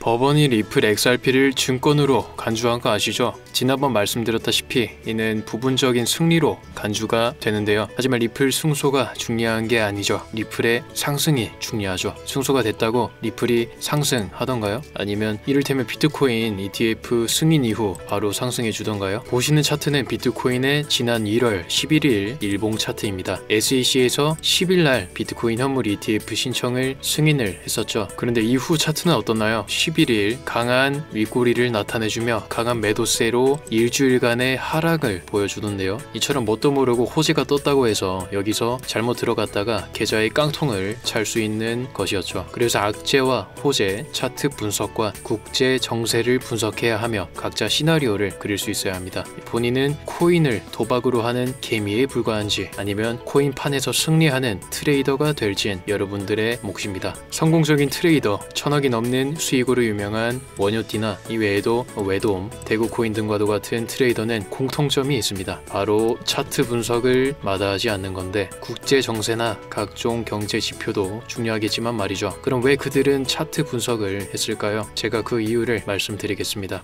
법원이 리플 XRP를 증권으로 간주한 거 아시죠? 지난번 말씀드렸다시피 이는 부분적인 승리로 간주가 되는데요. 하지만 리플 승소가 중요한 게 아니죠. 리플의 상승이 중요하죠. 승소가 됐다고 리플이 상승하던가요? 아니면 이를테면 비트코인 ETF 승인 이후 바로 상승해 주던가요? 보시는 차트는 비트코인의 지난 1월 11일 일봉 차트입니다. SEC에서 10일날 비트코인 현물 ETF 신청을 승인을 했었죠. 그런데 이후 차트는 어떻나요? 11일 강한 윗꼬리를 나타내주며 강한 매도세로 일주일간의 하락을 보여주던데요. 이처럼 뭣도 모르고 호재가 떴다고 해서 여기서 잘못 들어갔다가 계좌의 깡통을 찰 수 있는 것이었죠. 그래서 악재와 호재, 차트 분석과 국제 정세를 분석해야 하며 각자 시나리오를 그릴 수 있어야 합니다. 본인은 코인을 도박으로 하는 개미에 불과한지 아니면 코인판에서 승리하는 트레이더가 될지는 여러분들의 몫입니다. 성공적인 트레이더, 1000억이 넘는 수익으로 유명한 원효띠나 이외에도 외돔, 대구코인 등과도 같은 트레이더는 공통점이 있습니다. 바로 차트 분석을 마다하지 않는 건데 국제 정세나 각종 경제 지표도 중요하겠지만 말이죠. 그럼 왜 그들은 차트 분석을 했을까요? 제가 그 이유를 말씀드리겠습니다.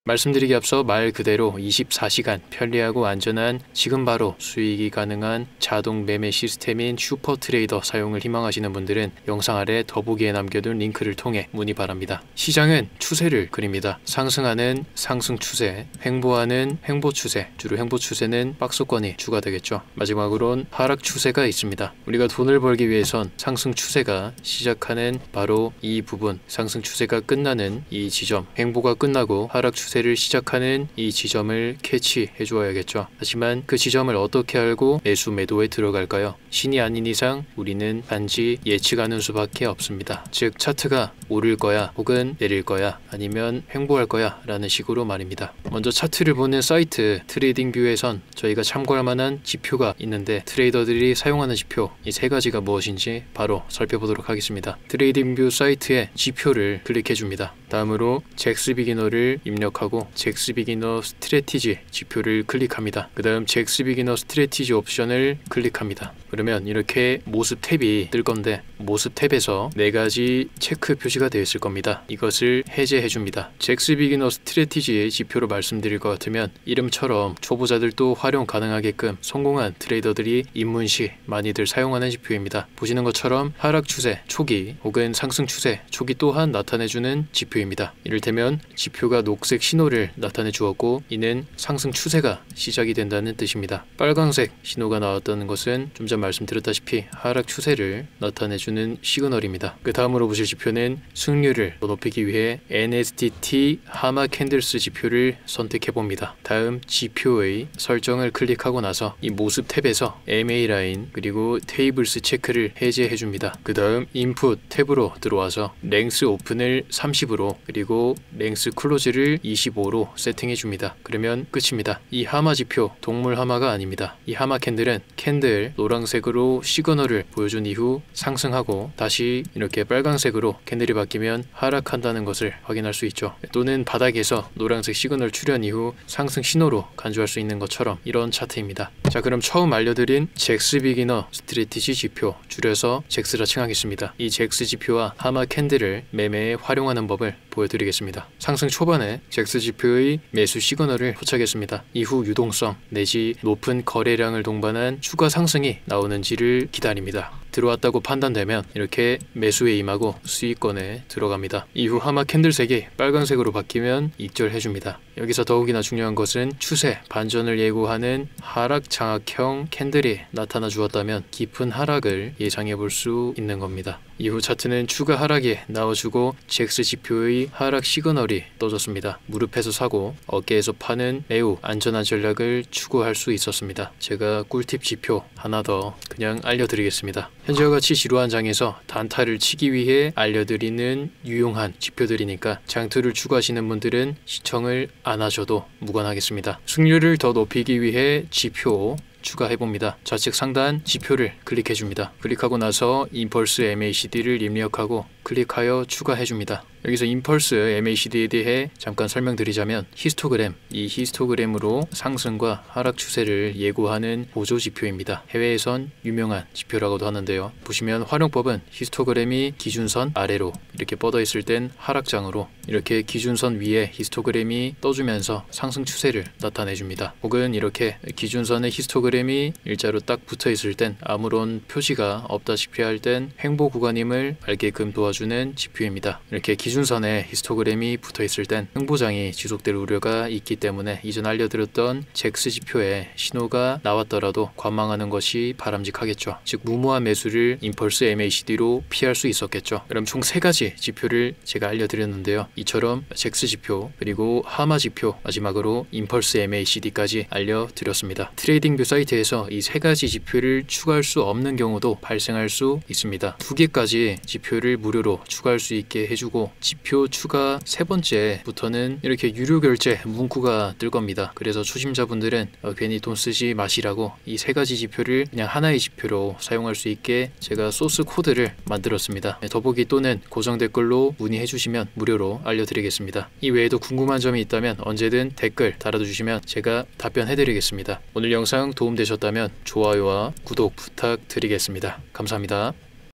말씀드리기 앞서 말 그대로 24시간 편리하고 안전한 지금 바로 수익이 가능한 자동 매매 시스템인 슈퍼트레이더 사용을 희망하시는 분들은 영상 아래 더보기에 남겨둔 링크를 통해 문의 바랍니다. 시장은 추세를 그립니다. 상승하는 상승 추세, 횡보하는 횡보 추세, 주로 횡보 추세는 박스권이 추가되겠죠. 마지막으론 하락 추세가 있습니다. 우리가 돈을 벌기 위해선 상승 추세가 시작하는 바로 이 부분, 상승 추세가 끝나는 이 지점, 횡보가 끝나고 하락 추세를 시작하는 이 지점을 캐치해 주어야겠죠. 하지만 그 지점을 어떻게 알고 매수 매도에 들어갈까요? 신이 아닌 이상 우리는 단지 예측하는 수밖에 없습니다. 즉 차트가 오를 거야 혹은 내릴 거야 아니면 횡보할 거야 라는 식으로 말입니다. 먼저 차트를 보는 사이트 트레이딩뷰에선 저희가 참고할 만한 지표가 있는데 트레이더들이 사용하는 지표 이 세 가지가 무엇인지 바로 살펴보도록 하겠습니다. 트레이딩뷰 사이트에 지표를 클릭해 줍니다. 다음으로 잭스 비기너를 입력하고 잭스 비기너 스트래티지 지표를 클릭합니다. 그 다음 잭스 비기너 스트래티지 옵션을 클릭합니다. 그러면 이렇게 모습 탭이 뜰 건데 모습 탭에서 4가지 체크 표시가 되어 있을 겁니다. 이것을 해제해 줍니다. 잭스 비기너 스트래티지의 지표로 말씀드릴 것 같으면 이름처럼 초보자들도 활용 가능하게끔 성공한 트레이더들이 입문 시 많이들 사용하는 지표입니다. 보시는 것처럼 하락 추세 초기 혹은 상승 추세 초기 또한 나타내주는 지표입니다. 이를테면 지표가 녹색 신호를 나타내 주었고 이는 상승 추세가 시작이 된다는 뜻입니다. 빨강색 신호가 나왔다는 것은 좀 전 말씀드렸다시피 하락 추세를 나타내주는 시그널입니다. 그 다음으로 보실 지표는 승률을 높이기 위해 NSDT 하마 캔들스 지표를 선택해 봅니다. 다음 지표의 설정을 클릭하고 나서 이 모습 탭에서 MA 라인 그리고 테이블스 체크를 해제해 줍니다. 그 다음 인풋 탭으로 들어와서 랭스 오픈을 30으로 그리고 랭스 클로즈를 25로 세팅해 줍니다. 그러면 끝입니다. 이 하마 지표 동물 하마가 아닙니다. 이 하마 캔들은 캔들 노란색으로 시그널을 보여준 이후 상승하고 다시 이렇게 빨간색으로 캔들이 바뀌면 하락한다는 것을 확인할 수 있죠. 또는 바닥에서 노란색 시그널 출현 이후 상승 신호로 간주할 수 있는 것처럼 이런 차트입니다. 자, 그럼 처음 알려드린 잭스 비기너 스트래티지 지표 줄여서 잭스라 칭하겠습니다. 이 잭스 지표와 하마 캔들을 매매에 활용하는 법을 보여드리겠습니다. 상승 초반에 잭스 지표의 매수 시그널을 포착했습니다. 이후 유동성 내지 높은 거래량을 동반한 추가 상승이 나오는지를 기다립니다. 들어왔다고 판단되면 이렇게 매수에 임하고 수익권에 들어갑니다. 이후 하마 캔들색이 빨간색으로 바뀌면 익절해줍니다. 여기서 더욱이나 중요한 것은 추세 반전을 예고하는 하락 장악형 캔들이 나타나 주었다면 깊은 하락을 예상해 볼 수 있는 겁니다. 이후 차트는 추가 하락이 나와주고 잭스 지표의 하락 시그널이 떠졌습니다. 무릎에서 사고 어깨에서 파는 매우 안전한 전략을 추구할 수 있었습니다. 제가 꿀팁 지표 하나 더 그냥 알려드리겠습니다. 현재와 같이 지루한 장에서 단타를 치기 위해 알려드리는 유용한 지표들이니까 장투를 추구하시는 분들은 시청을 안 하셔도 무관하겠습니다. 승률을 더 높이기 위해 지표 추가해봅니다. 좌측 상단 지표를 클릭해줍니다. 클릭하고 나서 임펄스 MACD를 입력하고 클릭하여 추가해줍니다. 여기서 임펄스 MACD에 대해 잠깐 설명드리자면 히스토그램, 이 히스토그램으로 상승과 하락 추세를 예고하는 보조 지표입니다. 해외에선 유명한 지표라고도 하는데요. 보시면 활용법은 히스토그램이 기준선 아래로 이렇게 뻗어 있을 땐 하락장으로, 이렇게 기준선 위에 히스토그램이 떠주면서 상승 추세를 나타내줍니다. 혹은 이렇게 기준선에 히스토그램이 일자로 딱 붙어 있을 땐 아무런 표시가 없다시피 할 땐 횡보 구간임을 알게끔 도와주는 지표입니다. 이렇게 기준선에 히스토그램이 붙어 있을 땐 횡보장이 지속될 우려가 있기 때문에 이전 알려드렸던 잭스 지표에 신호가 나왔더라도 관망하는 것이 바람직하겠죠. 즉 무모한 매수를 임펄스 MACD로 피할 수 있었겠죠. 그럼 총 3가지 지표를 제가 알려드렸는데요. 이처럼 잭스 지표, 그리고 하마 지표, 마지막으로 임펄스 MACD까지 알려드렸습니다. 트레이딩뷰 사이트에서 이 3가지 지표를 추가할 수 없는 경우도 발생할 수 있습니다. 2개까지 지표를 무료로 추가할 수 있게 해주고, 지표 추가 3번째부터는 이렇게 유료 결제 문구가 뜰 겁니다. 그래서 초심자분들은 괜히 돈 쓰지 마시라고 이 3가지 지표를 그냥 하나의 지표로 사용할 수 있게 제가 소스 코드를 만들었습니다. 더보기 또는 고정 댓글로 문의해 주시면 무료로 알려드리겠습니다. 이 외에도 궁금한 점이 있다면 언제든 댓글 달아주시면 제가 답변해 드리겠습니다. 오늘 영상 도움되셨다면 좋아요와 구독 부탁드리겠습니다. 감사합니다.